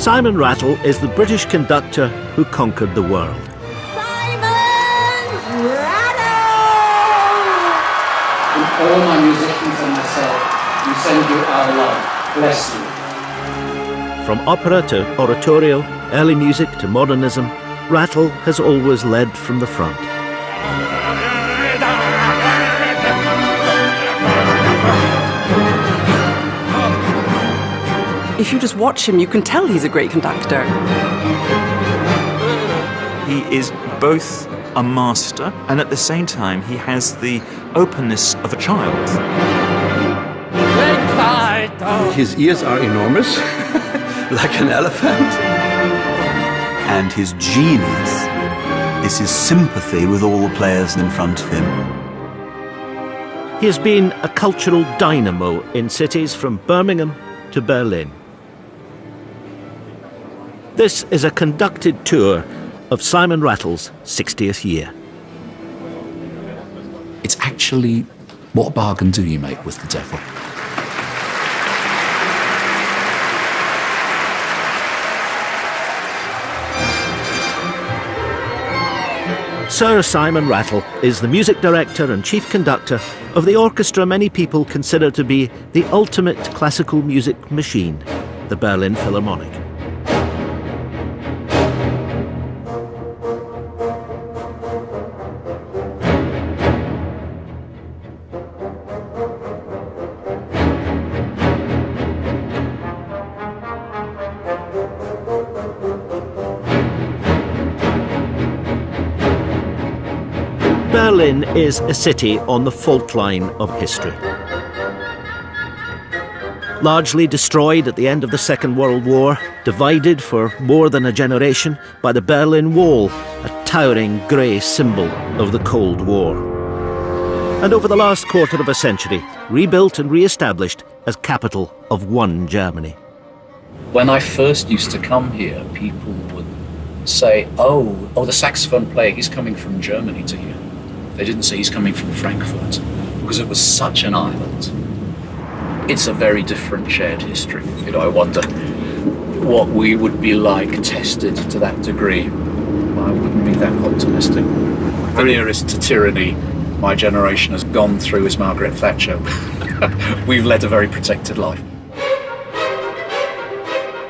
Simon Rattle is the British conductor who conquered the world. Simon Rattle! With all my musicians and myself, we send you our love. Bless you. From opera to oratorio, early music to modernism, Rattle has always led from the front. If you just watch him, you can tell he's a great conductor. He is both a master, and at the same time, he has the openness of a child. His ears are enormous, like an elephant. And his genius is his sympathy with all the players in front of him. He has been a cultural dynamo in cities from Birmingham to Berlin. This is a conducted tour of Simon Rattle's 60th year. It's actually, what bargain do you make with the devil? Sir Simon Rattle is the music director and chief conductor of the orchestra many people consider to be the ultimate classical music machine, the Berlin Philharmonic. Berlin is a city on the fault line of history. Largely destroyed at the end of the Second World War, divided for more than a generation by the Berlin Wall, a towering grey symbol of the Cold War. And over the last quarter of a century, rebuilt and re-established as capital of one Germany. When I first used to come here, people would say, oh, the saxophone player, he's coming from Germany to here. They didn't say he's coming from Frankfurt, because it was such an island. It's a very different shared history. I wonder what we would be like tested to that degree. I wouldn't be that optimistic. The nearest to tyranny my generation has gone through is Margaret Thatcher. We've led a very protected life.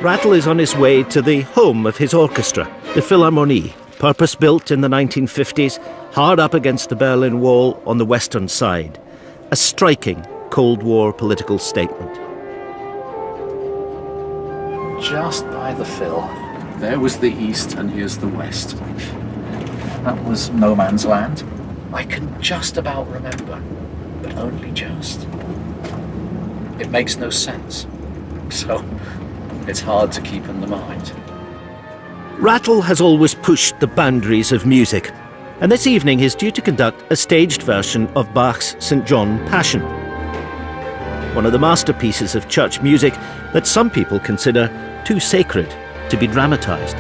Rattle is on his way to the home of his orchestra, the Philharmonie, purpose-built in the 1950s, hard up against the Berlin Wall on the western side. A striking Cold War political statement. Just by the Phil, there was the east and here's the west. That was no man's land. I can just about remember, but only just. It makes no sense, so it's hard to keep in the mind. Rattle has always pushed the boundaries of music, and this evening he's due to conduct a staged version of Bach's St. John Passion, one of the masterpieces of church music that some people consider too sacred to be dramatised.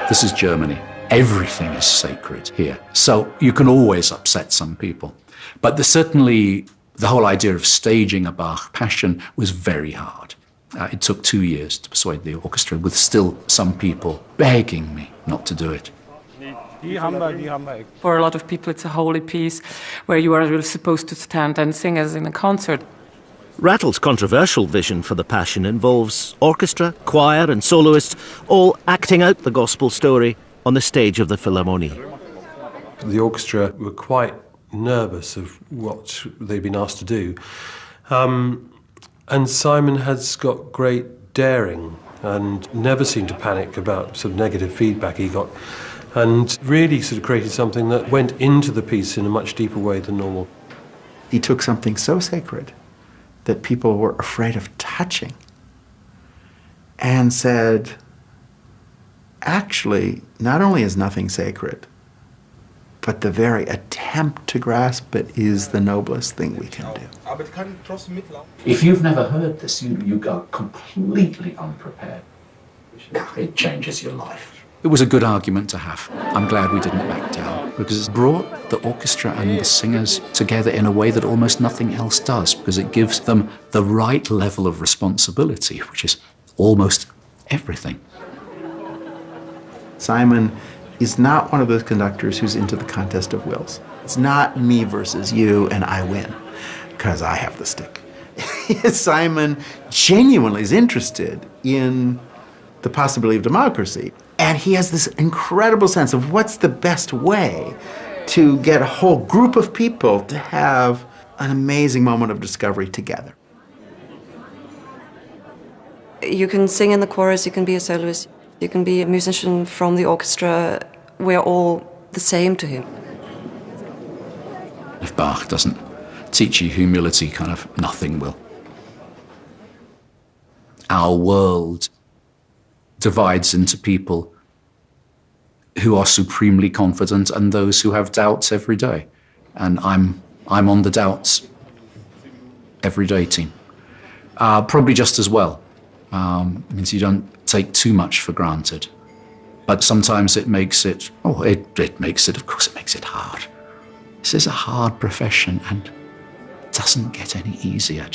This is Germany. Everything is sacred here. So you can always upset some people. But certainly the whole idea of staging a Bach Passion was very hard. It took 2 years to persuade the orchestra, with still some people begging me not to do it. For a lot of people, it's a holy piece where you are really supposed to stand and sing as in a concert. Rattle's controversial vision for the Passion involves orchestra, choir and soloists all acting out the gospel story on the stage of the Philharmonie. The orchestra were quite nervous of what they'd been asked to do. And Simon has got great daring and never seemed to panic about sort of negative feedback he got, and really sort of created something that went into the piece in a much deeper way than normal. He took something so sacred that people were afraid of touching and said, actually, not only is nothing sacred, but the very attempt attempt to grasp it is the noblest thing we can do. If you've never heard this, you go completely unprepared. It changes your life. It was a good argument to have. I'm glad we didn't back down, because it brought the orchestra and the singers together in a way that almost nothing else does, because it gives them the right level of responsibility, which is almost everything. Simon is not one of those conductors who's into the contest of wills. It's not me versus you and I win, because I have the stick. Simon genuinely is interested in the possibility of democracy. And he has this incredible sense of what's the best way to get a whole group of people to have an amazing moment of discovery together. You can sing in the chorus, you can be a soloist, you can be a musician from the orchestra. We're all the same to him. If Bach doesn't teach you humility, kind of nothing will. Our world divides into people who are supremely confident and those who have doubts every day. And I'm on the doubts every day team. Probably just as well. Means you don't take too much for granted. But sometimes it makes it, of course it makes it hard. This is a hard profession and it doesn't get any easier.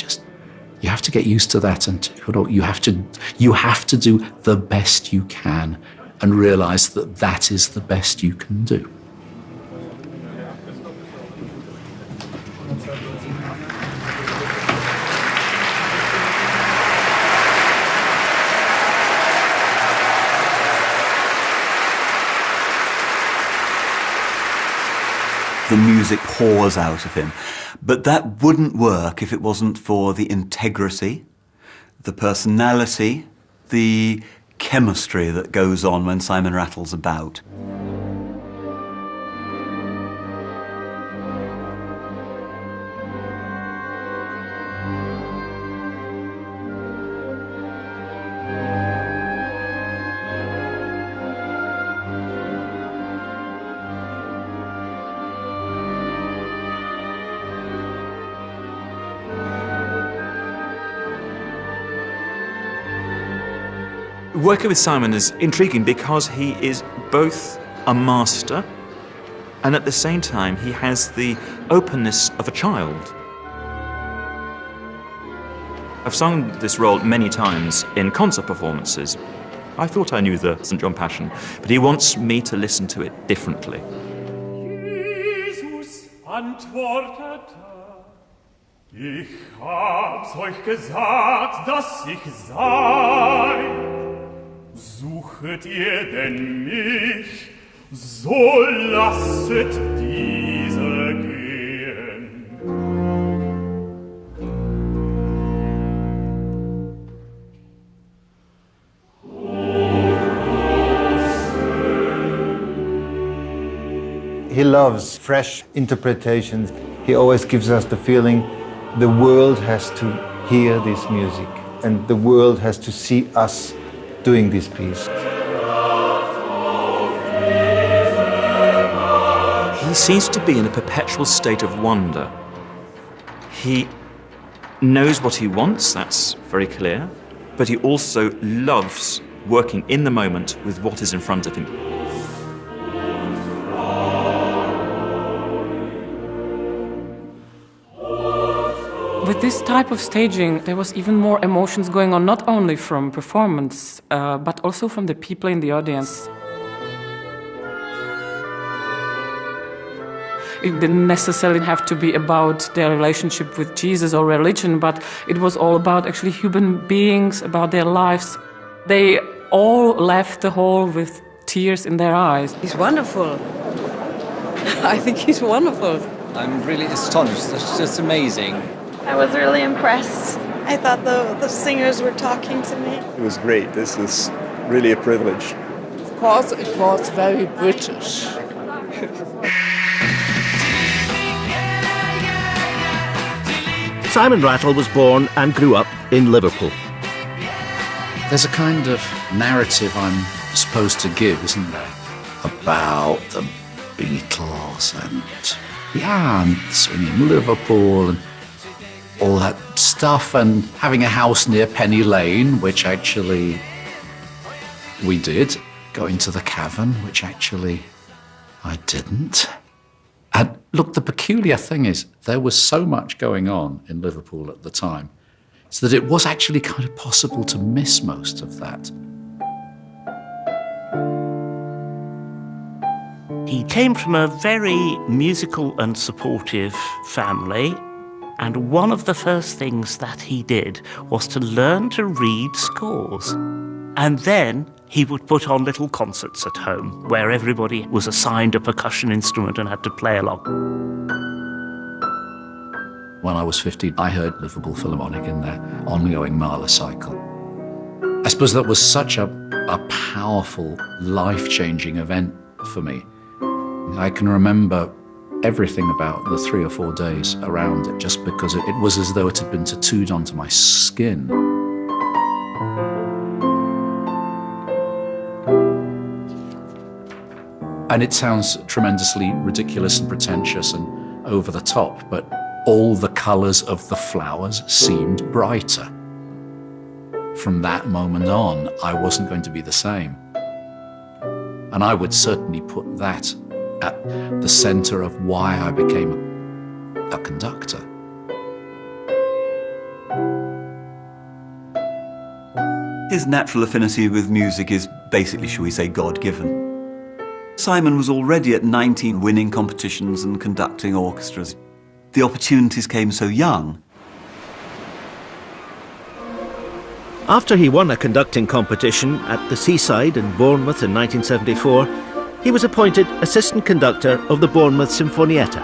You have to get used to that, and you have to do the best you can and realize that that is the best you can do. The music pours out of him. But that wouldn't work if it wasn't for the integrity, the personality, the chemistry that goes on when Simon Rattle's about. Working with Simon is intriguing because he is both a master and at the same time he has the openness of a child. I've sung this role many times in concert performances. I thought I knew the St. John Passion, but he wants me to listen to it differently. Jesus antwortete, ich hab's euch gesagt, dass ich sei. Suchet ihr denn mich, so lasset diese gehen. He loves fresh interpretations. He always gives us the feeling the world has to hear this music and the world has to see us doing this piece. He seems to be in a perpetual state of wonder. He knows what he wants, that's very clear, but he also loves working in the moment with what is in front of him. With this type of staging, there was even more emotions going on, not only from performance, but also from the people in the audience. It didn't necessarily have to be about their relationship with Jesus or religion, but it was all about actually human beings, about their lives. They all left the hall with tears in their eyes. He's wonderful. I think he's wonderful. I'm really astonished. That's just amazing. I was really impressed. I thought the singers were talking to me. It was great. This is really a privilege. Of course, it was very British. Simon Rattle was born and grew up in Liverpool. There's a kind of narrative I'm supposed to give, isn't there? About the Beatles and Yeah, and swinging Liverpool and all that stuff, and having a house near Penny Lane, which actually we did. Going to the Cavern, which actually I didn't. And look, the peculiar thing is, there was so much going on in Liverpool at the time, so that it was actually kind of possible to miss most of that. He came from a very musical and supportive family, and one of the first things that he did was to learn to read scores. And then he would put on little concerts at home where everybody was assigned a percussion instrument and had to play along. When I was 15, I heard Liverpool Philharmonic in their ongoing Mahler cycle. I suppose that was such a powerful, life-changing event for me. I can remember everything about the 3 or 4 days around it, just because it was as though it had been tattooed onto my skin. And it sounds tremendously ridiculous and pretentious and over the top, but all the colours of the flowers seemed brighter. From that moment on, I wasn't going to be the same. And I would certainly put that at the centre of why I became a conductor. His natural affinity with music is basically, shall we say, God-given. Simon was already at 19 winning competitions and conducting orchestras. The opportunities came so young. After he won a conducting competition at the Seaside in Bournemouth in 1974, he was appointed assistant conductor of the Bournemouth Sinfonietta.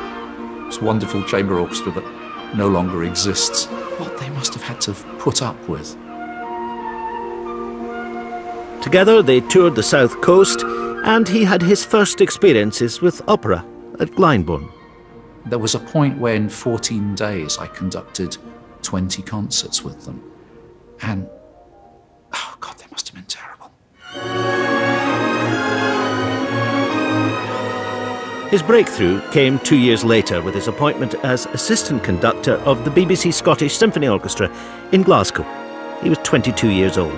This wonderful chamber orchestra that no longer exists. What they must have had to put up with. Together they toured the south coast, and he had his first experiences with opera at Glyndebourne. There was a point where in 14 days I conducted 20 concerts with them. And, oh God, they must have been terrible. His breakthrough came 2 years later with his appointment as assistant conductor of the BBC Scottish Symphony Orchestra in Glasgow. He was 22 years old.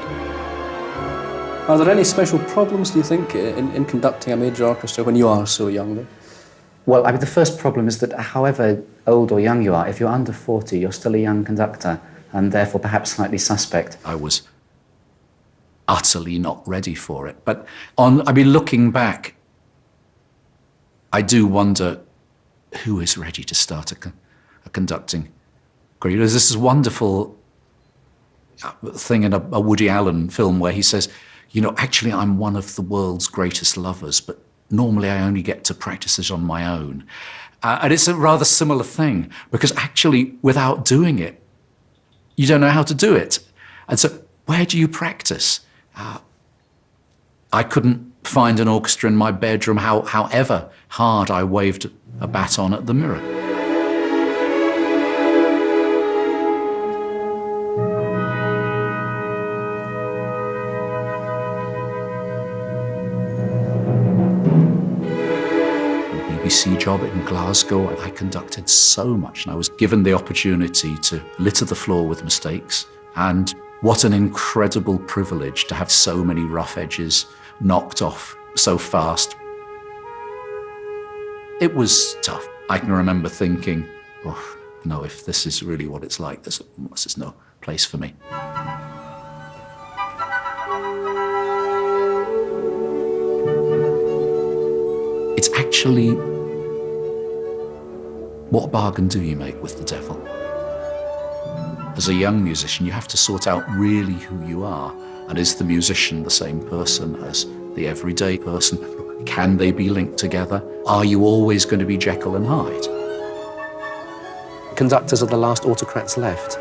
Are there any special problems, do you think, in conducting a major orchestra when you are so young? Then? Well, I mean, the first problem is that however old or young you are, if you're under 40, you're still a young conductor, and therefore perhaps slightly suspect. I was utterly not ready for it. But looking back, I do wonder who is ready to start a conducting career. There's this wonderful thing in a Woody Allen film where he says, you know, actually I'm one of the world's greatest lovers, but normally I only get to practice it on my own. And it's a rather similar thing, because actually without doing it, you don't know how to do it. And so where do you practice? I couldn't find an orchestra in my bedroom, however hard I waved a baton at the mirror. BBC job in Glasgow, I conducted so much, and I was given the opportunity to litter the floor with mistakes. And what an incredible privilege to have so many rough edges knocked off so fast. It was tough. I can remember thinking, oh, no, if this is really what it's like, this is no place for me. It's actually, what bargain do you make with the devil? As a young musician, you have to sort out really who you are. And is the musician the same person as the everyday person? Can they be linked together? Are you always going to be Jekyll and Hyde? Conductors are the last autocrats left.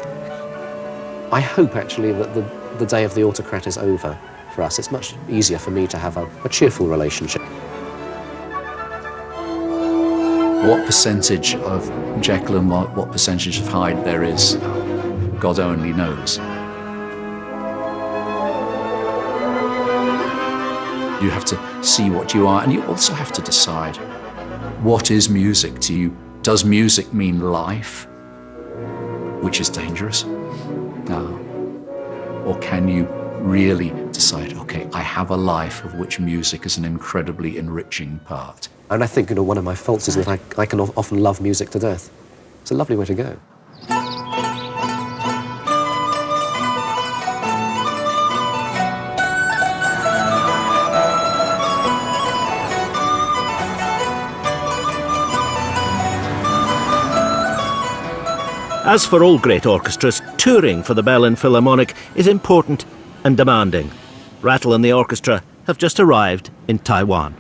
I hope, actually, that the day of the autocrat is over for us. It's much easier for me to have a cheerful relationship. What percentage of Jekyll and what percentage of Hyde there is, God only knows. You have to see what you are, and you also have to decide what is music to you. Does music mean life, which is dangerous? Or can you really decide, okay, I have a life of which music is an incredibly enriching part? And I think, one of my faults is that I can often love music to death. It's a lovely way to go. As for all great orchestras, touring for the Berlin Philharmonic is important and demanding. Rattle and the orchestra have just arrived in Taiwan.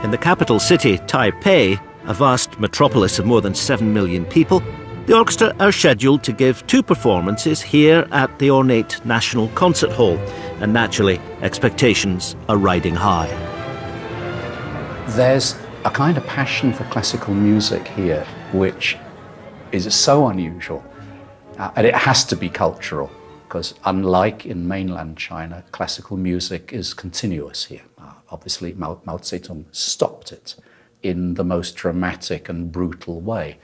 In the capital city, Taipei, a vast metropolis of more than 7 million people, the orchestra are scheduled to give 2 performances here at the ornate National Concert Hall, and naturally, expectations are riding high. There's a kind of passion for classical music here, which is so unusual. And it has to be cultural, because unlike in mainland China, classical music is continuous here. Obviously, Mao Zedong stopped it in the most dramatic and brutal way.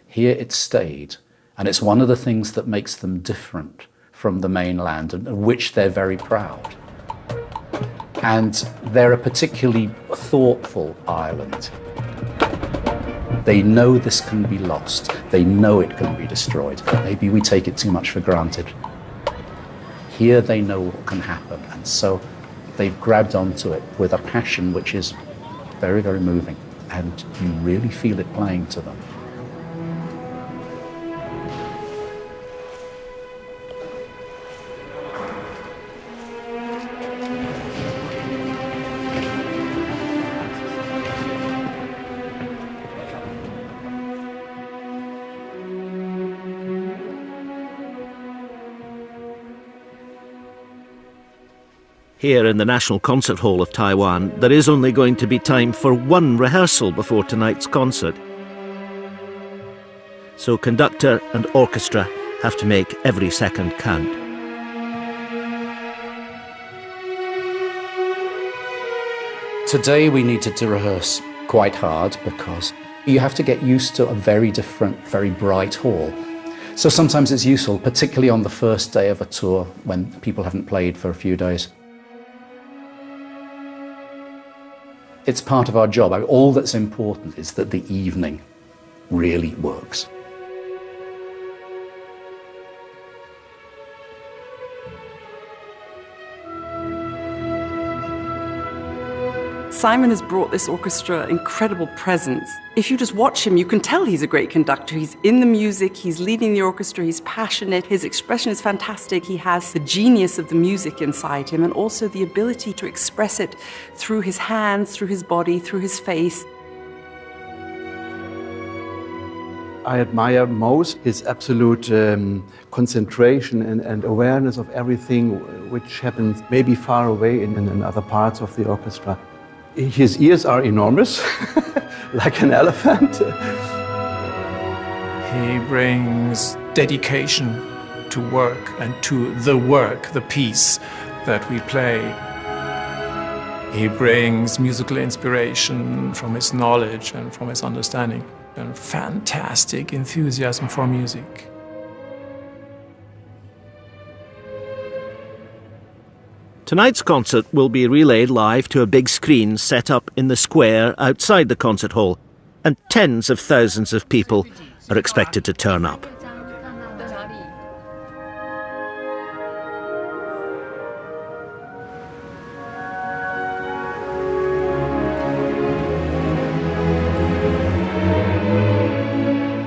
Here it stayed, and it's one of the things that makes them different from the mainland, and of which they're very proud. And they're a particularly thoughtful island. They know this can be lost. They know it can be destroyed. Maybe we take it too much for granted. Here they know what can happen, and so they've grabbed onto it with a passion which is very, very moving, and you really feel it playing to them. Here in the National Concert Hall of Taiwan, there is only going to be time for 1 rehearsal before tonight's concert. So conductor and orchestra have to make every second count. Today we needed to rehearse quite hard because you have to get used to a very different, very bright hall. So sometimes it's useful, particularly on the first day of a tour when people haven't played for a few days. It's part of our job. All that's important is that the evening really works. Simon has brought this orchestra incredible presence. If you just watch him, you can tell he's a great conductor. He's in the music, he's leading the orchestra, he's passionate, his expression is fantastic. He has the genius of the music inside him and also the ability to express it through his hands, through his body, through his face. I admire most his absolute concentration and awareness of everything which happens maybe far away in other parts of the orchestra. His ears are enormous, like an elephant. He brings dedication to work and to the work, the piece that we play. He brings musical inspiration from his knowledge and from his understanding, and fantastic enthusiasm for music. Tonight's concert will be relayed live to a big screen set up in the square outside the concert hall, and tens of thousands of people are expected to turn up.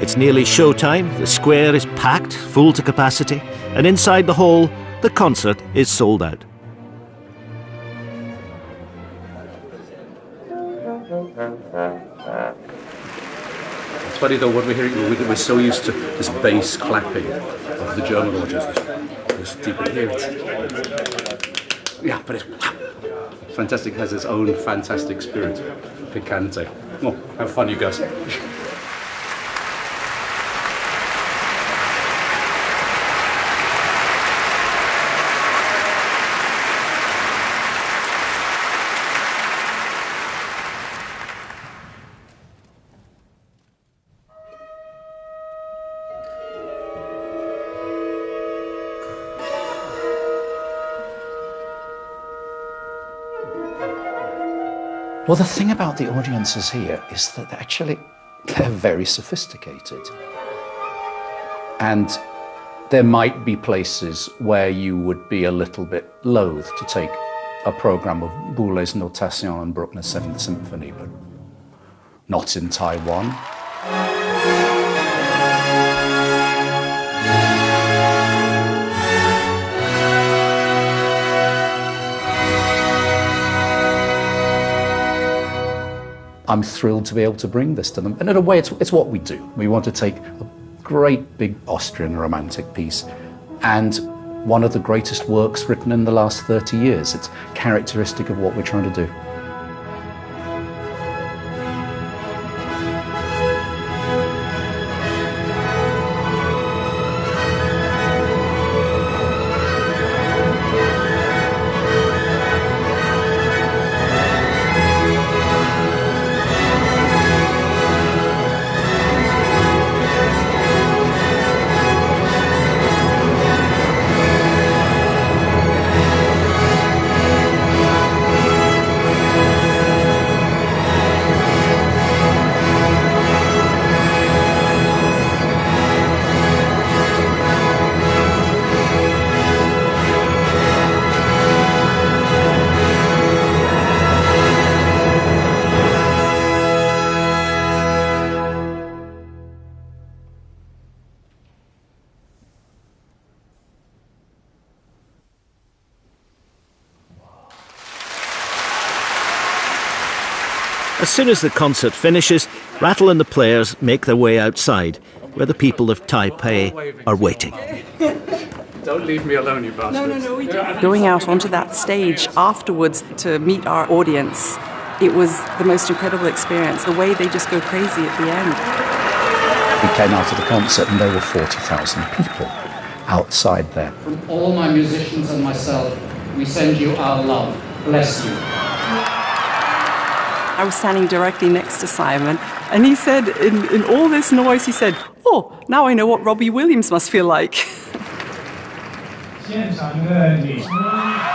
It's nearly showtime, the square is packed, full to capacity, and inside the hall, the concert is sold out. It's funny though, what we're hearing, we're so used to this bass clapping of the German orchestra. This deep here. Yeah, but it's fantastic, it has its own fantastic spirit. Picante. Oh, have fun, you guys. Well, the thing about the audiences here is that they're very sophisticated. And there might be places where you would be a little bit loath to take a program of Boulet's Notation and Bruckner's Seventh Symphony, but not in Taiwan. I'm thrilled to be able to bring this to them. And in a way, it's what we do. We want to take a great big Austrian romantic piece and one of the greatest works written in the last 30 years. It's characteristic of what we're trying to do. As soon as the concert finishes, Rattle and the players make their way outside, where the people of Taipei are waiting. Don't leave me alone, you bastards. No. Going out onto that stage afterwards to meet our audience, it was the most incredible experience. The way they just go crazy at the end. We came out of the concert and there were 40,000 people outside there. From all my musicians and myself, we send you our love. Bless you. I was standing directly next to Simon, and he said, in all this noise, he said, "Oh, now I know what Robbie Williams must feel like."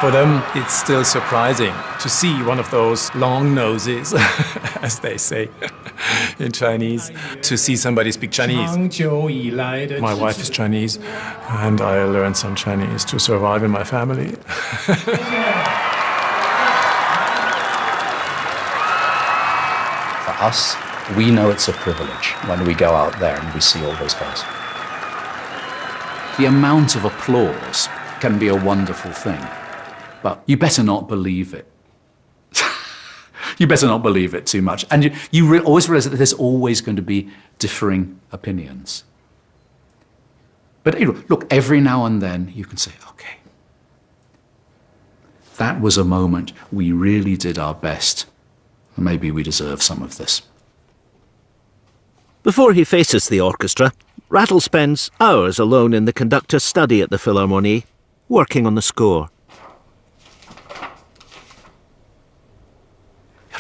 For them, it's still surprising to see one of those long noses, as they say in Chinese, to see somebody speak Chinese. My wife is Chinese, and I learned some Chinese to survive in my family. For us, we know it's a privilege when we go out there and we see all those guys. The amount of applause can be a wonderful thing, but you better not believe it. You better not believe it too much. And you always realize that there's always going to be differing opinions. But look, every now and then you can say, okay, that was a moment we really did our best. Maybe we deserve some of this. Before he faces the orchestra, Rattle spends hours alone in the conductor's study at the Philharmonie, working on the score.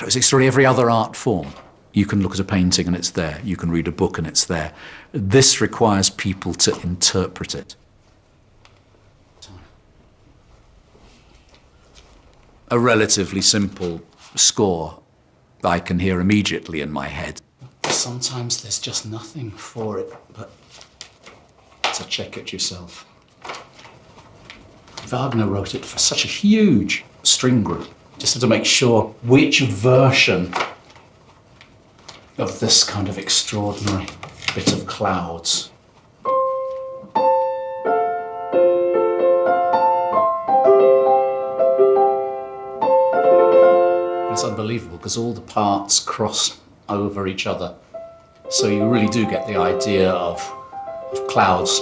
It's extraordinary. Every other art form, you can look at a painting and it's there. You can read a book and it's there. This requires people to interpret it. A relatively simple score I can hear immediately in my head. Sometimes there's just nothing for it but to check it yourself. Wagner wrote it for such a huge string group, just to make sure which version of this kind of extraordinary bit of clouds. It's unbelievable because all the parts cross over each other. So you really do get the idea of clouds.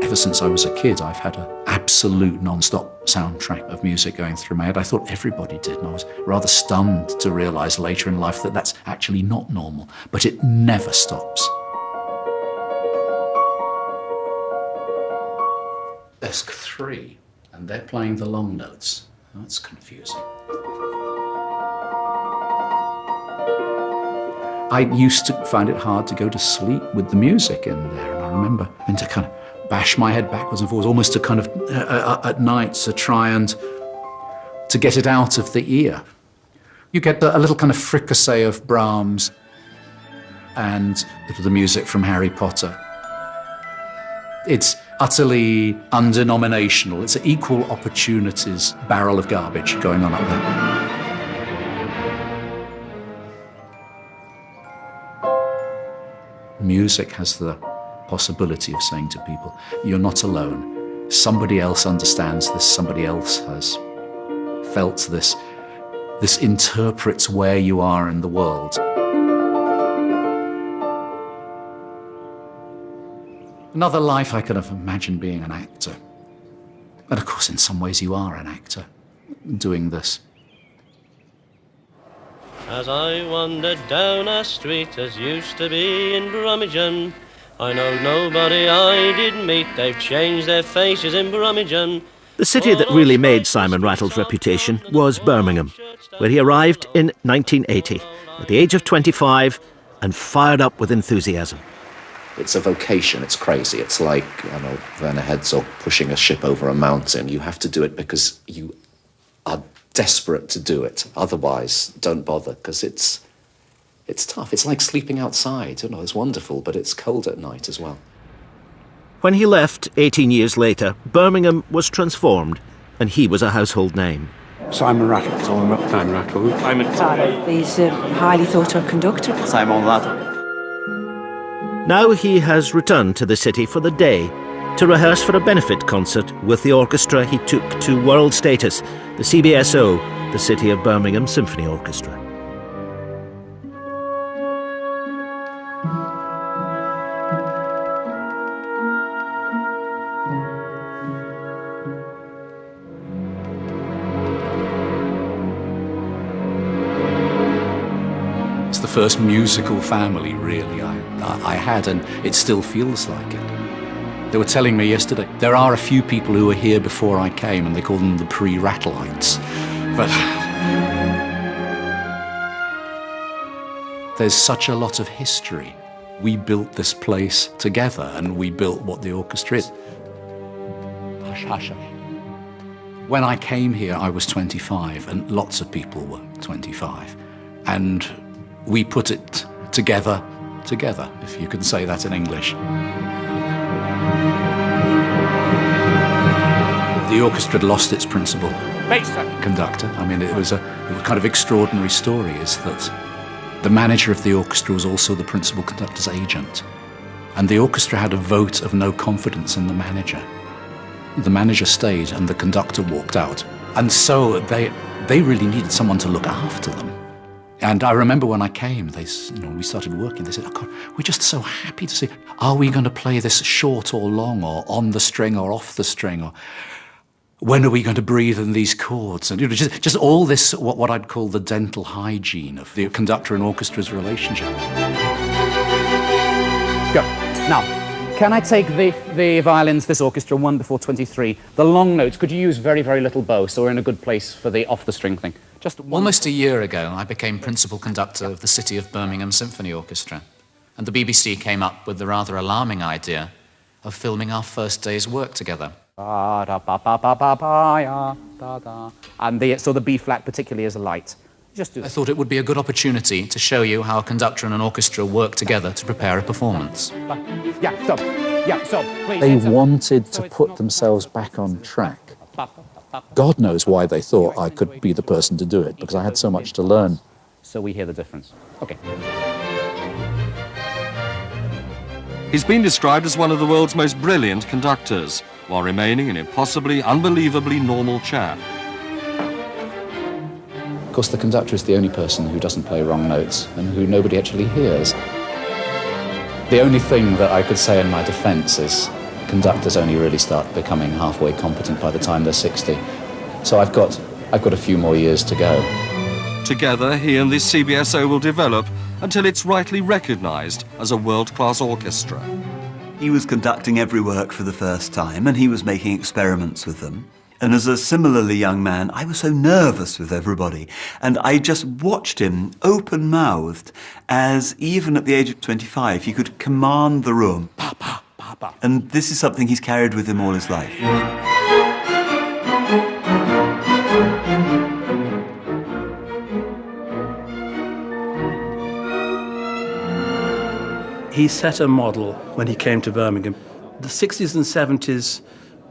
Ever since I was a kid, I've had an absolute non-stop soundtrack of music going through my head. I thought everybody did, and I was rather stunned to realise later in life that that's actually not normal, but it never stops. Desk 3, and they're playing the long notes. That's confusing. I used to find it hard to go to sleep with the music in there, and I remember having to kind of bash my head backwards and forwards, almost to kind of, at night, to try and to get it out of the ear. You get a little kind of fricassee of Brahms and the music from Harry Potter. It's utterly undenominational. It's an equal opportunities barrel of garbage going on up there. Music has the possibility of saying to people, you're not alone. Somebody else understands this, somebody else has felt this. This interprets where you are in the world. Another life I could have imagined being an actor. And of course, in some ways you are an actor, doing this. As I wandered down a street as used to be in Brummagem, I know nobody I did meet, they've changed their faces in Brummagem. The city that really made Simon Rattle's reputation was Birmingham, where he arrived in 1980, at the age of 25, and fired up with enthusiasm. It's a vocation, it's crazy. It's like, I know, Werner Herzog pushing a ship over a mountain. You have to do it because you are desperate to do it. Otherwise, don't bother, because it's tough. It's like sleeping outside. You know, it's wonderful, but it's cold at night as well. When he left 18 years later, Birmingham was transformed, and he was a household name. Simon Rattle. Simon Rattle. He's a highly thought-of conductor. Simon Rattle. Now he has returned to the city for the day to rehearse for a benefit concert with the orchestra he took to world status, the CBSO, the City of Birmingham Symphony Orchestra. It's the first musical family, really, I had, and it still feels like it. They were telling me yesterday, there are a few people who were here before I came, and they call them the pre-Rattleites. But there's such a lot of history. We built this place together, and we built what the orchestra is. Hush, hush, hush. When I came here, I was 25, and lots of people were 25. And we put it together, if you can say that in English. The orchestra had lost its principal conductor. I mean, it was a kind of extraordinary story, is that the manager of the orchestra was also the principal conductor's agent. And the orchestra had a vote of no confidence in the manager. The manager stayed and the conductor walked out. And so they really needed someone to look after them. And I remember when I came, we started working, they said, oh God, we're just so happy to see, are we going to play this short or long, or on the string or off the string, or when are we going to breathe in these chords? And just all this, what I'd call the dental hygiene of the conductor and orchestra's relationship. Go. Now, can I take the violins, this orchestra, 1 before 23, the long notes, could you use very, very little bow, so we're in a good place for the off-the-string thing? Almost a year ago, I became principal conductor of the City of Birmingham Symphony Orchestra, and the BBC came up with the rather alarming idea of filming our first day's work together. And so the B-flat particularly is a light. Just do I thought it would be a good opportunity to show you how a conductor and an orchestra work together to prepare a performance. Yeah, stop. Yeah, stop. Please. They wanted to put themselves back on track. God knows why they thought I could be the person to do it, because I had so much to learn. So we hear the difference. Okay. He's been described as one of the world's most brilliant conductors, while remaining an impossibly, unbelievably normal chap. Of course, the conductor is the only person who doesn't play wrong notes and who nobody actually hears. The only thing that I could say in my defense is conductors only really start becoming halfway competent by the time they're 60. So I've got a few more years to go. Together, he and this CBSO will develop until it's rightly recognised as a world-class orchestra. He was conducting every work for the first time, and he was making experiments with them. And as a similarly young man, I was so nervous with everybody. And I just watched him open-mouthed, as even at the age of 25, he could command the room. And this is something he's carried with him all his life. He set a model when he came to Birmingham. The 60s and 70s,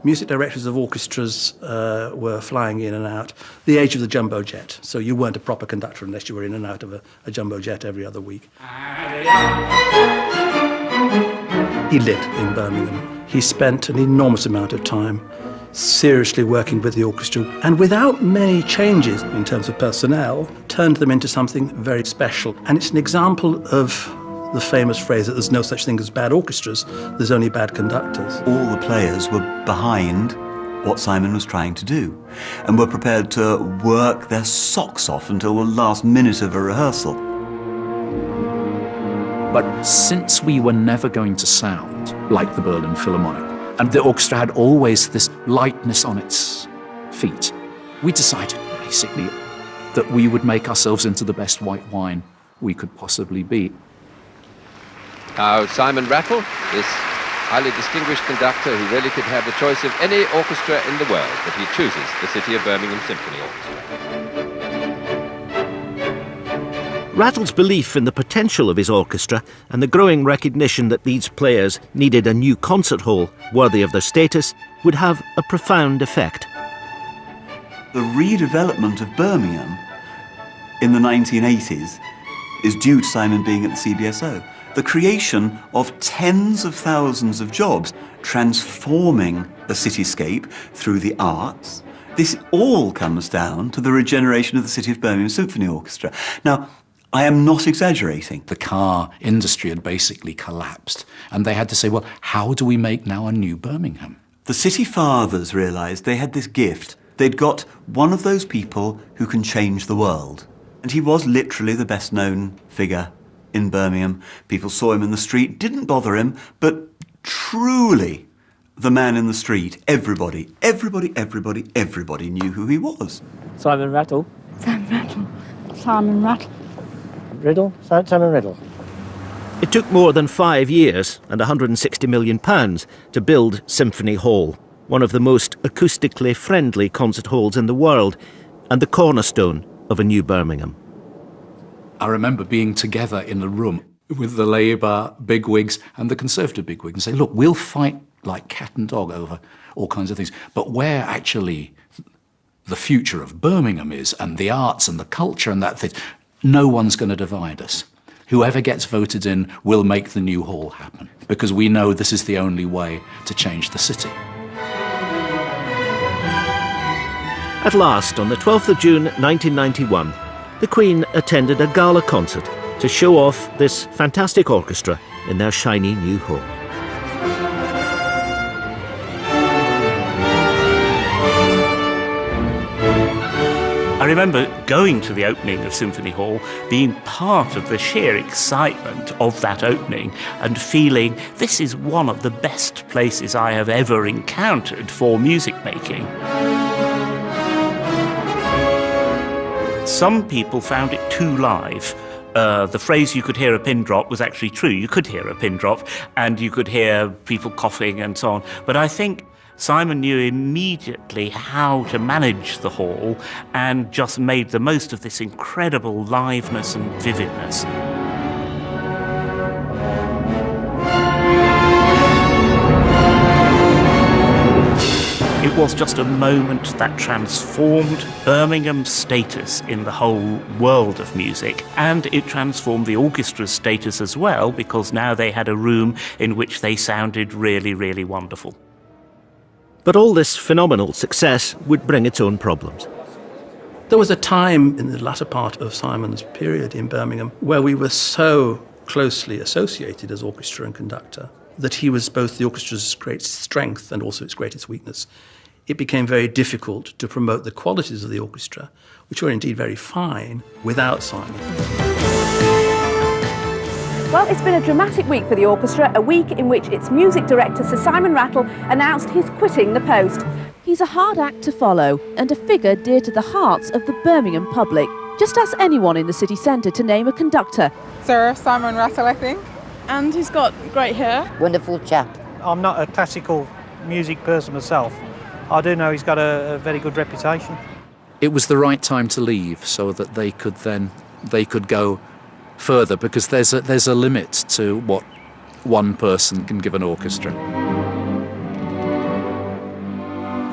music directors of orchestras were flying in and out. The age of the jumbo jet. So you weren't a proper conductor unless you were in and out of a jumbo jet every other week. He lived in Birmingham. He spent an enormous amount of time seriously working with the orchestra, and without many changes in terms of personnel, turned them into something very special. And it's an example of the famous phrase that there's no such thing as bad orchestras, there's only bad conductors. All the players were behind what Simon was trying to do and were prepared to work their socks off until the last minute of a rehearsal. But since we were never going to sound like the Berlin Philharmonic, and the orchestra had always this lightness on its feet, we decided, basically, that we would make ourselves into the best white wine we could possibly be. Now, Simon Rattle, this highly distinguished conductor who really could have the choice of any orchestra in the world, but he chooses the City of Birmingham Symphony Orchestra. Rattle's belief in the potential of his orchestra and the growing recognition that these players needed a new concert hall worthy of their status would have a profound effect. The redevelopment of Birmingham in the 1980s is due to Simon being at the CBSO. The creation of tens of thousands of jobs, transforming a cityscape through the arts. This all comes down to the regeneration of the City of Birmingham Symphony Orchestra. Now, I am not exaggerating. The car industry had basically collapsed, and they had to say, well, how do we make now a new Birmingham? The city fathers realised they had this gift. They'd got one of those people who can change the world. And he was literally the best-known figure in Birmingham. People saw him in the street, didn't bother him, but truly the man in the street, everybody knew who he was. Simon Rattle. Simon Rattle. Simon Rattle. Riddle. Simon Riddle. It took more than 5 years and £160 million to build Symphony Hall, one of the most acoustically friendly concert halls in the world, and the cornerstone of a new Birmingham. I remember being together in the room with the Labour bigwigs and the Conservative bigwigs and say, look, we'll fight like cat and dog over all kinds of things, but where actually the future of Birmingham is, and the arts and the culture and that thing, no one's going to divide us. Whoever gets voted in will make the new hall happen, because we know this is the only way to change the city. At last, on the 12th of June 1991, the Queen attended a gala concert to show off this fantastic orchestra in their shiny new hall. I remember going to the opening of Symphony Hall, being part of the sheer excitement of that opening and feeling this is one of the best places I have ever encountered for music making. Some people found it too live. The phrase "you could hear a pin drop" was actually true. You could hear a pin drop, and you could hear people coughing and so on. But I think Simon knew immediately how to manage the hall and just made the most of this incredible liveness and vividness. It was just a moment that transformed Birmingham's status in the whole world of music, and it transformed the orchestra's status as well, because now they had a room in which they sounded really, really wonderful. But all this phenomenal success would bring its own problems. There was a time in the latter part of Simon's period in Birmingham where we were so closely associated as orchestra and conductor that he was both the orchestra's greatest strength and also its greatest weakness. It became very difficult to promote the qualities of the orchestra, which were indeed very fine, without Simon. Well, it's been a dramatic week for the orchestra, a week in which its music director, Sir Simon Rattle, announced he's quitting the post. He's a hard act to follow and a figure dear to the hearts of the Birmingham public. Just ask anyone in the city centre to name a conductor. Sir Simon Rattle, I think. And he's got great hair. Wonderful chap. I'm not a classical music person myself. I do know he's got a very good reputation. It was the right time to leave so that they could go further, because there's a limit to what one person can give an orchestra.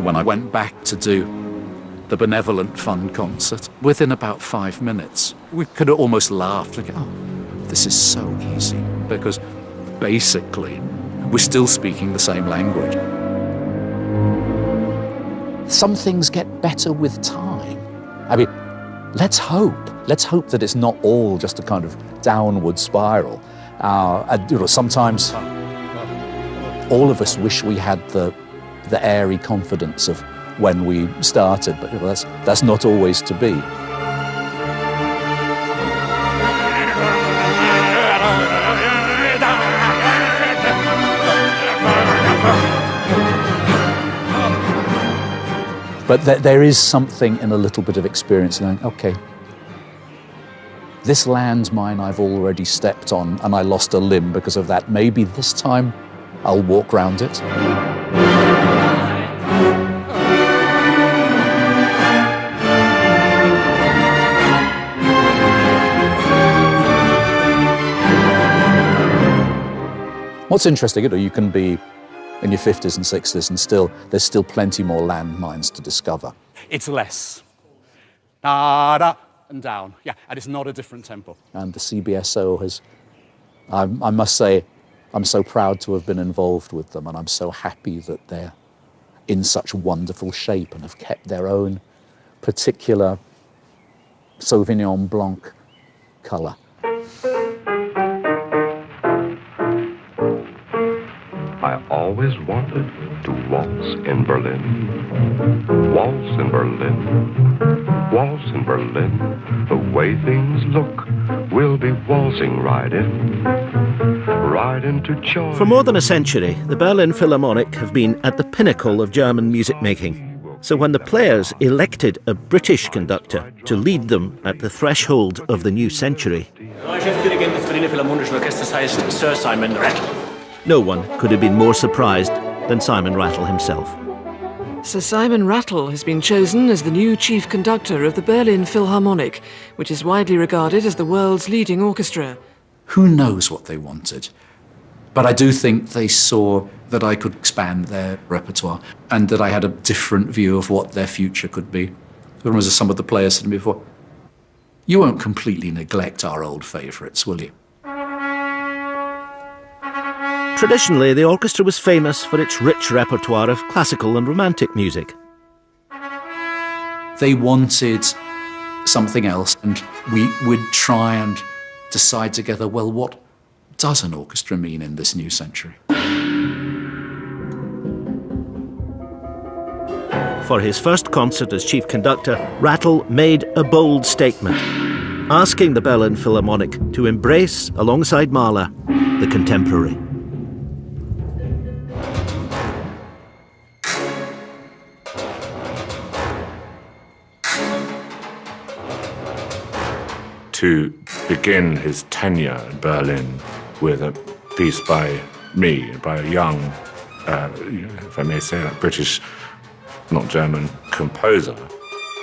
When I went back to do the Benevolent Fund concert, within about 5 minutes, we could have almost laughed. Like, oh, this is so easy, because basically we're still speaking the same language. Some things get better with time. I mean, let's hope that it's not all just a kind of downward spiral. Sometimes all of us wish we had the airy confidence of when we started, but that's not always to be. But there is something in a little bit of experience going, okay, this landmine I've already stepped on and I lost a limb because of that. Maybe this time I'll walk round it. What's interesting, you can be in your 50s and 60s and there's still plenty more landmines to discover. It's less. Da-da and down. Yeah, and it's not a different tempo. And the CBSO has, I must say, I'm so proud to have been involved with them, and I'm so happy that they're in such wonderful shape and have kept their own particular Sauvignon Blanc colour. I always wanted to waltz in Berlin. Waltz in Berlin. Waltz in Berlin. The way things look, we'll be waltzing right in. Right into joy. For more than a century, the Berlin Philharmonic have been at the pinnacle of German music making. So when the players elected a British conductor to lead them at the threshold of the new century, Sir Simon Rattle. no one could have been more surprised than Simon Rattle himself. Sir Simon Rattle has been chosen as the new chief conductor of the Berlin Philharmonic, which is widely regarded as the world's leading orchestra. Who knows what they wanted? But I do think they saw that I could expand their repertoire and that I had a different view of what their future could be. As some of the players said to me before, you won't completely neglect our old favourites, will you? Traditionally, the orchestra was famous for its rich repertoire of classical and romantic music. They wanted something else, and we would try and decide together, well, what does an orchestra mean in this new century? For his first concert as chief conductor, Rattle made a bold statement, asking the Berlin Philharmonic to embrace, alongside Mahler, the contemporary. To begin his tenure in Berlin with a piece by me, by a young, if I may say that, British, not German, composer,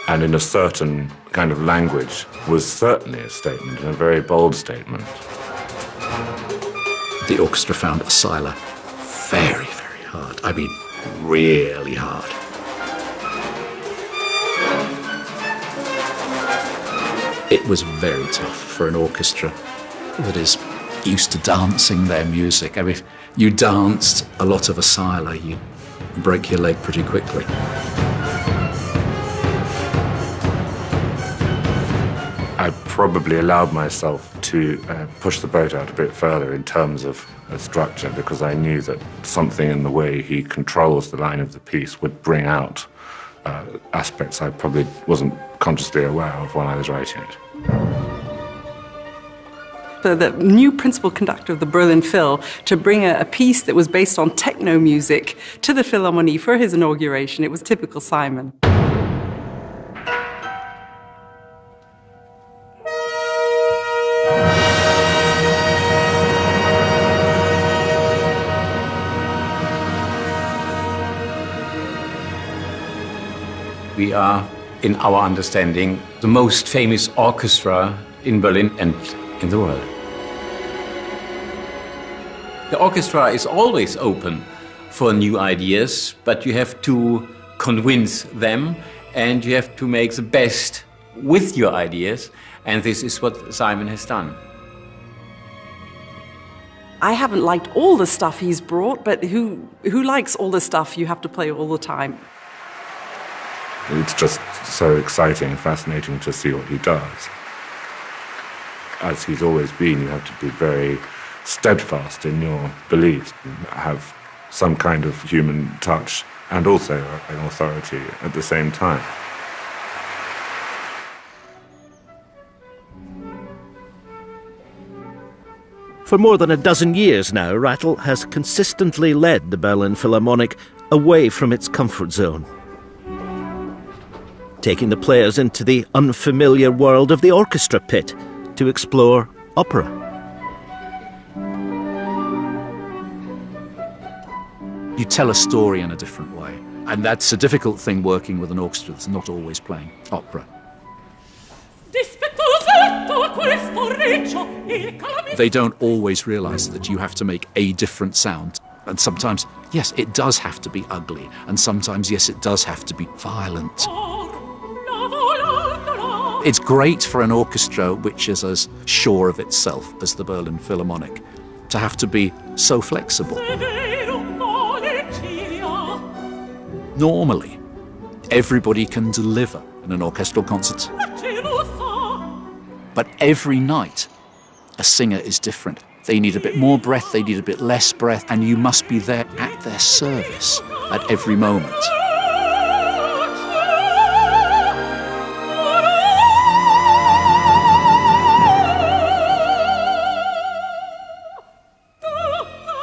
and in a certain kind of language, was certainly a statement, and a very bold statement. The orchestra found Asila very, very hard. I mean, really hard. It was very tough for an orchestra that is used to dancing their music. I mean, you danced a lot of Asila, you break your leg pretty quickly. I probably allowed myself to push the boat out a bit further in terms of structure, because I knew that something in the way he controls the line of the piece would bring out aspects I probably wasn't consciously aware of when I was writing it. The new principal conductor of the Berlin Phil to bring a piece that was based on techno music to the Philharmonie for his inauguration. It was typical Simon. We are, in our understanding, the most famous orchestra in Berlin and in the world. The orchestra is always open for new ideas, but you have to convince them and you have to make the best with your ideas, and this is what Simon has done. I haven't liked all the stuff he's brought, but who likes all the stuff you have to play all the time? It's just so exciting and fascinating to see what he does. As he's always been, you have to be very steadfast in your beliefs, have some kind of human touch and also an authority at the same time. For more than a dozen years now, Rattle has consistently led the Berlin Philharmonic away from its comfort zone, taking the players into the unfamiliar world of the orchestra pit to explore opera. You tell a story in a different way, and that's a difficult thing working with an orchestra that's not always playing opera. They don't always realise that you have to make a different sound. And sometimes, yes, it does have to be ugly. And sometimes, yes, it does have to be violent. It's great for an orchestra which is as sure of itself as the Berlin Philharmonic to have to be so flexible. Normally, everybody can deliver in an orchestral concert. But every night, a singer is different. They need a bit more breath, they need a bit less breath, and you must be there at their service at every moment.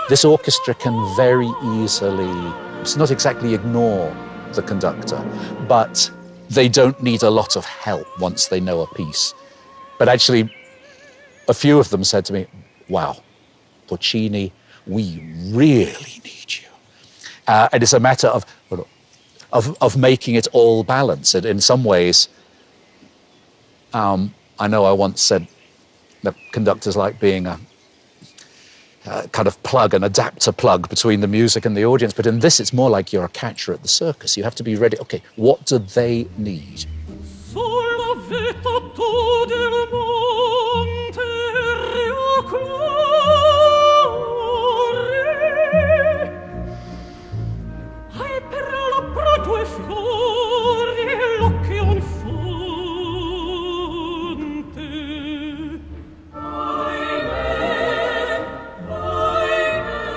This orchestra can very easily, it's not exactly ignore the conductor, but they don't need a lot of help once they know a piece. But actually, a few of them said to me, wow, Puccini, we really need you. And it's a matter of making it all balance. And in some ways, I know I once said that conductors like being a kind of plug, an adapter plug between the music and the audience. But in this, it's more like you're a catcher at the circus. You have to be ready. Okay, what do they need?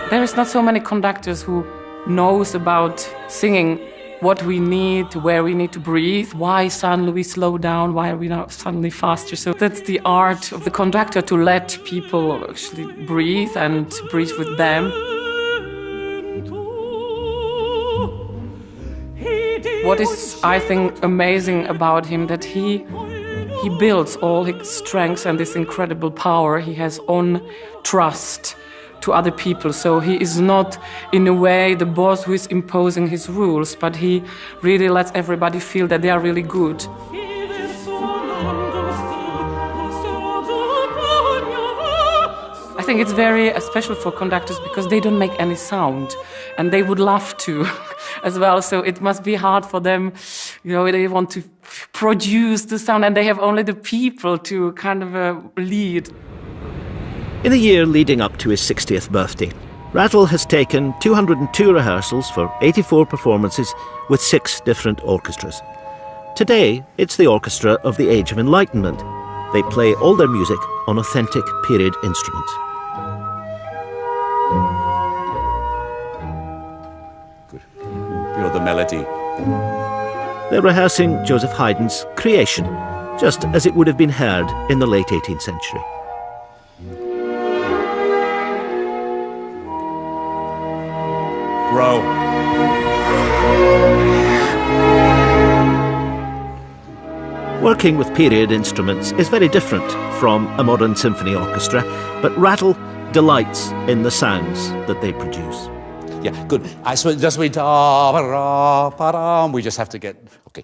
There's not so many conductors who knows about singing, what we need, where we need to breathe, why suddenly we slow down, why are we not suddenly faster. So that's the art of the conductor, to let people actually breathe and breathe with them. What is, I think, amazing about him, that he builds all his strengths and this incredible power he has on trust to other people. So he is not, in a way, the boss who is imposing his rules, but he really lets everybody feel that they are really good. I think it's very special for conductors because they don't make any sound, and they would love to as well. So it must be hard for them, you know, they want to produce the sound and they have only the people to kind of lead. In the year leading up to his 60th birthday, Rattle has taken 202 rehearsals for 84 performances with 6 different orchestras. Today, it's the orchestra of the Age of Enlightenment. They play all their music on authentic period instruments. Good. You're the melody. They're rehearsing Joseph Haydn's Creation, just as it would have been heard in the late 18th century. Bro. Working with period instruments is very different from a modern symphony orchestra, but Rattle delights in the sounds that they produce. Yeah, good. I suppose just we just have to get, okay.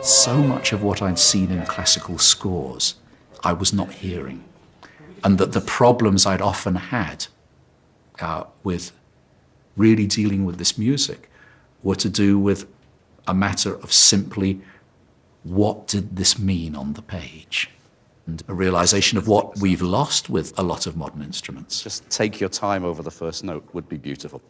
So much of what I'd seen in classical scores, I was not hearing. And that the problems I'd often had with really dealing with this music were to do with a matter of simply what did this mean on the page? And a realization of what we've lost with a lot of modern instruments. Just take your time over the first note would be beautiful.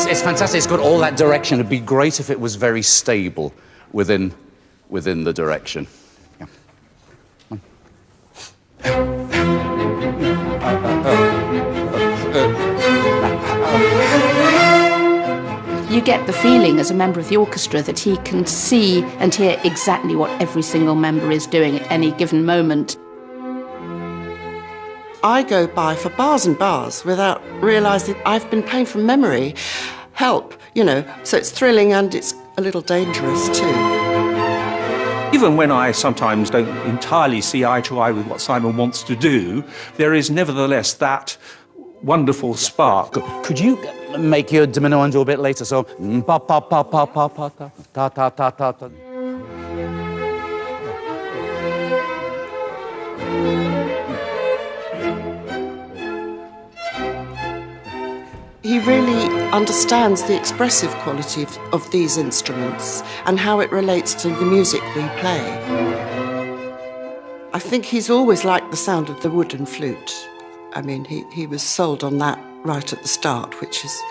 It's fantastic. It's got all that direction. It'd be great if it was very stable within the direction. You get the feeling as a member of the orchestra that he can see and hear exactly what every single member is doing at any given moment. I go by for bars and bars without realising I've been playing from memory. Help, so it's thrilling and it's a little dangerous too. Even when I sometimes don't entirely see eye to eye with what Simon wants to do, there is nevertheless that wonderful spark. Could you make your diminuendo a bit later? So, pa pa pa pa pa pa ta ta ta ta ta. He really understands the expressive quality of these instruments and how it relates to the music we play. I think he's always liked the sound of the wooden flute. I mean, he was sold on that right at the start, which is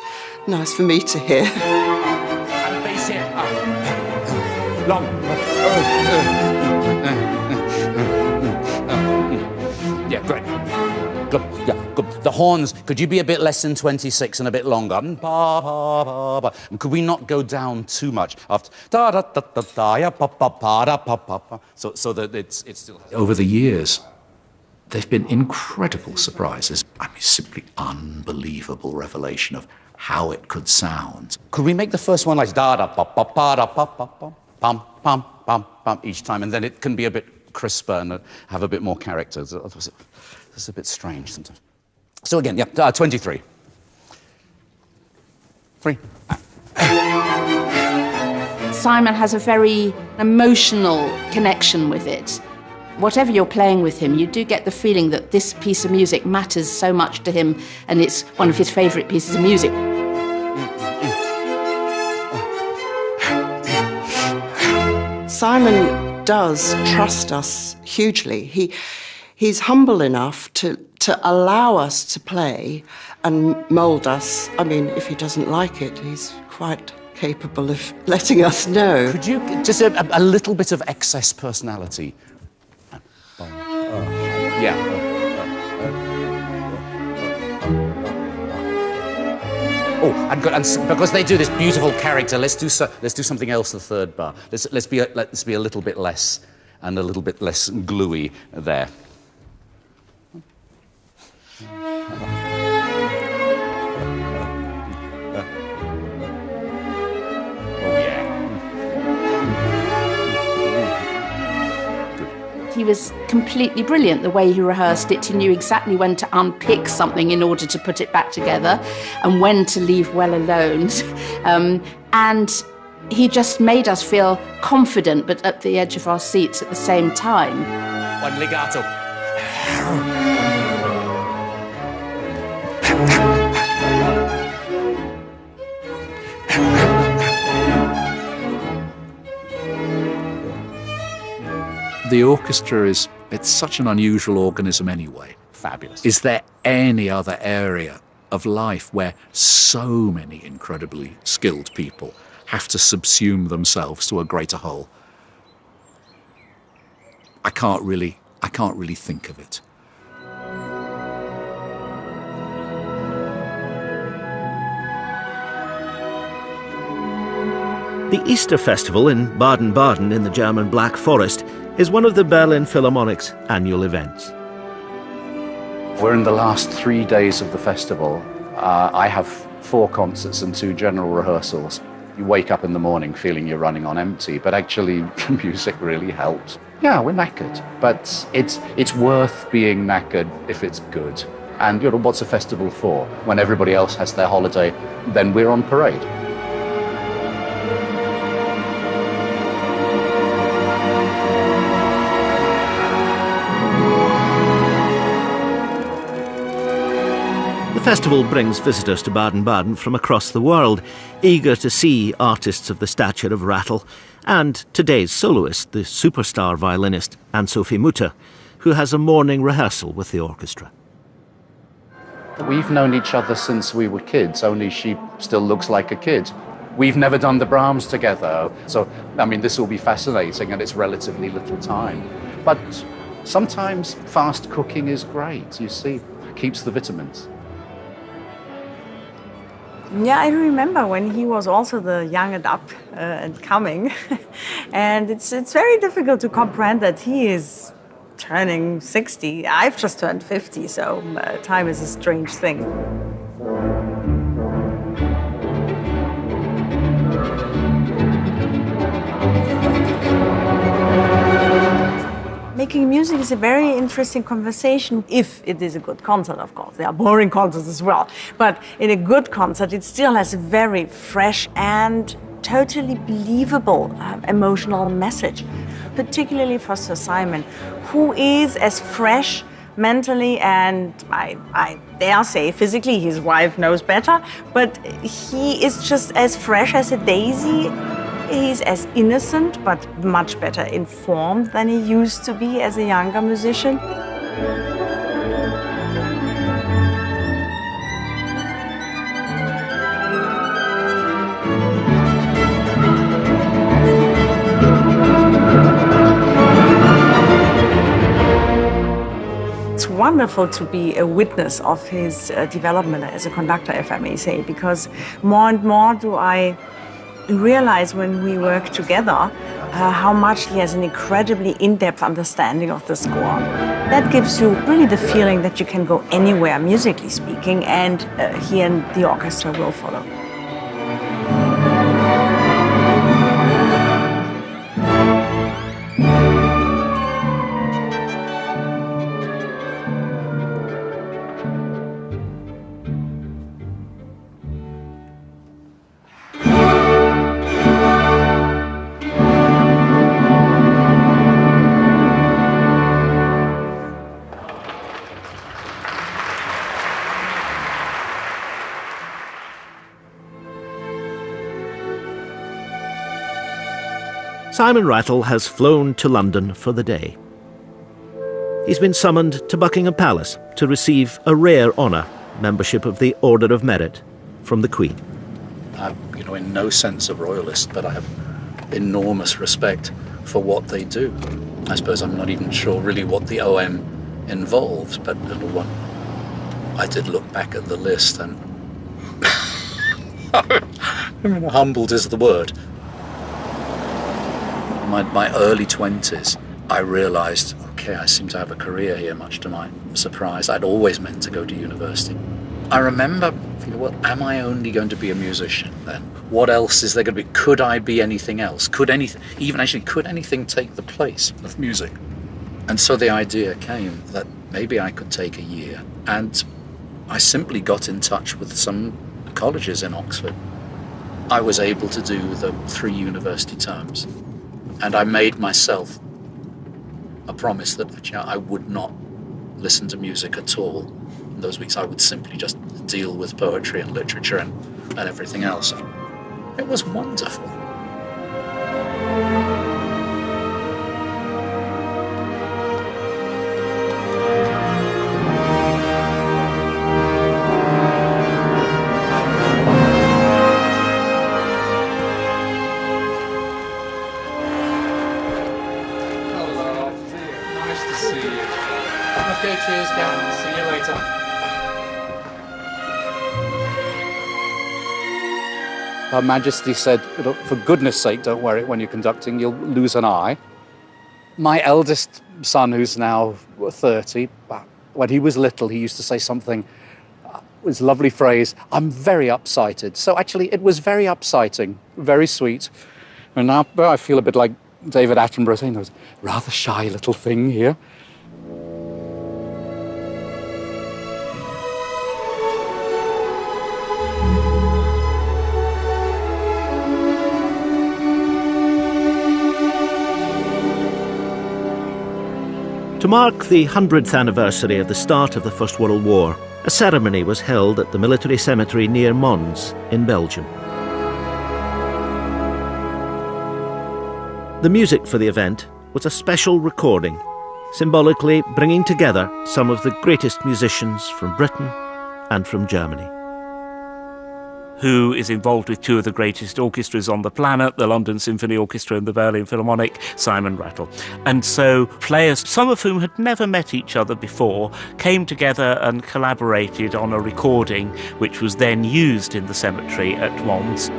nice for me to hear. And bass here. Long. Yeah, great. Good. Yeah, good. The horns, could you be a bit less than 26 and a bit longer? And could we not go down too much? After so that it's still... Over the years, they've been incredible surprises. I mean, simply unbelievable revelation of how it could sound. Could we make the first one like da da pa pa pa da pa pa pa pam pam pam pam each time, and then it can be a bit crisper and have a bit more character. It's a bit strange sometimes. So again, yeah, 23. 3. Simon has a very emotional connection with it. Whatever you're playing with him, you do get the feeling that this piece of music matters so much to him and it's one of his favourite pieces of music. Simon does trust us hugely. He's humble enough to allow us to play and mould us. I mean, if he doesn't like it, he's quite capable of letting us know. Could you just a little bit of excess personality? Yeah. Oh, and because they do this beautiful character, let's do something else. The third bar. Let's be a little bit less and a little bit less gluey there. He was completely brilliant the way he rehearsed it. He knew exactly when to unpick something in order to put it back together and when to leave well alone. And he just made us feel confident but at the edge of our seats at the same time. One legato. The orchestra it's such an unusual organism anyway. Fabulous. Is there any other area of life where so many incredibly skilled people have to subsume themselves to a greater whole? I can't really think of it. The Easter Festival in Baden-Baden in the German Black Forest is one of the Berlin Philharmonic's annual events. We're in the last 3 days of the festival. I have 4 concerts and 2 general rehearsals. You wake up in the morning feeling you're running on empty, but actually the music really helps. Yeah, we're knackered, but it's worth being knackered if it's good. And you know, what's a festival for? When everybody else has their holiday, then we're on parade. The festival brings visitors to Baden-Baden from across the world, eager to see artists of the stature of Rattle and today's soloist, the superstar violinist Anne-Sophie Mutter, who has a morning rehearsal with the orchestra. We've known each other since we were kids, only she still looks like a kid. We've never done the Brahms together, so, I mean, this will be fascinating and it's relatively little time. But sometimes fast cooking is great, you see, keeps the vitamins. Yeah, I remember when he was also the young and up and coming. And it's very difficult to comprehend that he is turning 60. I've just turned 50, so time is a strange thing. Making music is a very interesting conversation, if it is a good concert, of course. There are boring concerts as well. But in a good concert, it still has a very fresh and totally believable emotional message, particularly for Sir Simon, who is as fresh mentally and, I dare say, physically. His wife knows better, but he is just as fresh as a daisy. He's as innocent, but much better informed than he used to be as a younger musician. It's wonderful to be a witness of his development as a conductor, if I may say, because more and more do I realize when we work together how much he has an incredibly in-depth understanding of the score. That gives you really the feeling that you can go anywhere, musically speaking, and he and the orchestra will follow. Simon Rattle has flown to London for the day. He's been summoned to Buckingham Palace to receive a rare honour, membership of the Order of Merit, from the Queen. I'm, in no sense a royalist, but I have enormous respect for what they do. I suppose I'm not even sure really what the OM involves, but I did look back at the list and humbled is the word. My early 20s, I realised, okay, I seem to have a career here, much to my surprise. I'd always meant to go to university. I remember thinking, well, am I only going to be a musician then? What else is there going to be? Could I be anything else? Could anything take the place of music? And so the idea came that maybe I could take a year. And I simply got in touch with some colleges in Oxford. I was able to do the 3 university terms. And I made myself a promise that I would not listen to music at all. In those weeks I would simply just deal with poetry and literature and everything else. It was wonderful. Okay, cheers, Kat. See you later. Her Majesty said, for goodness sake, don't worry, when you're conducting, you'll lose an eye. My eldest son, who's now 30, when he was little, he used to say something, was a lovely phrase, I'm very upsighted. So actually it was very upsighting, very sweet. And now I feel a bit like David Attenborough saying, there's a rather shy little thing here. To mark the 100th anniversary of the start of the First World War, a ceremony was held at the military cemetery near Mons in Belgium. The music for the event was a special recording, symbolically bringing together some of the greatest musicians from Britain and from Germany. Who is involved with two of the greatest orchestras on the planet, the London Symphony Orchestra and the Berlin Philharmonic, Simon Rattle. And so players, some of whom had never met each other before, came together and collaborated on a recording which was then used in the cemetery at Mons.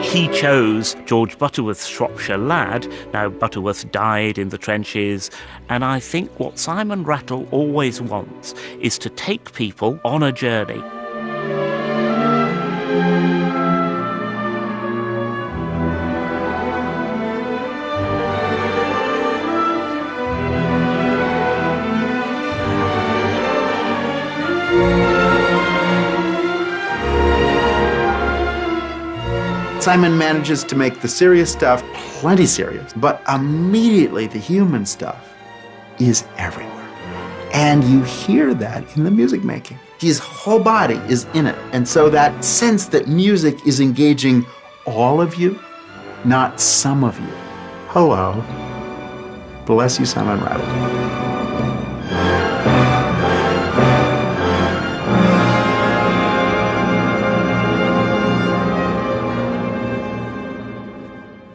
He chose George Butterworth's Shropshire Lad. Now, Butterworth died in the trenches, and I think what Simon Rattle always wants is to take people on a journey. Simon manages to make the serious stuff plenty serious, but immediately the human stuff is everywhere. And you hear that in the music making. His whole body is in it. And so that sense that music is engaging all of you, not some of you. Hello. Bless you, Simon Rattle.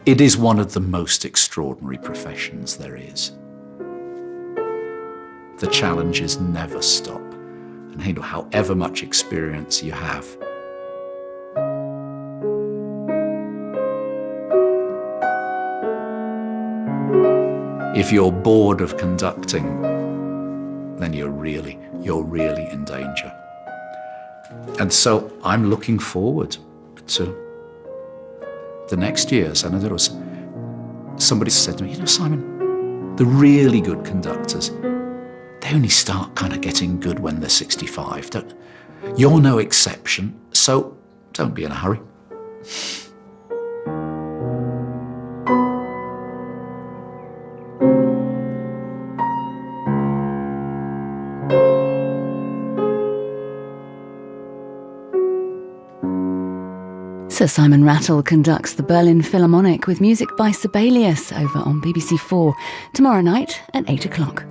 It is one of the most extraordinary professions there is. The challenges never stop, and however much experience you have. If you're bored of conducting, then you're really in danger. And so I'm looking forward to the next years. And there was somebody said to me, Simon, the really good conductors, they only start kind of getting good when they're 65. You're no exception, so don't be in a hurry. Sir Simon Rattle conducts the Berlin Philharmonic with music by Sibelius over on BBC4 tomorrow night at 8 o'clock.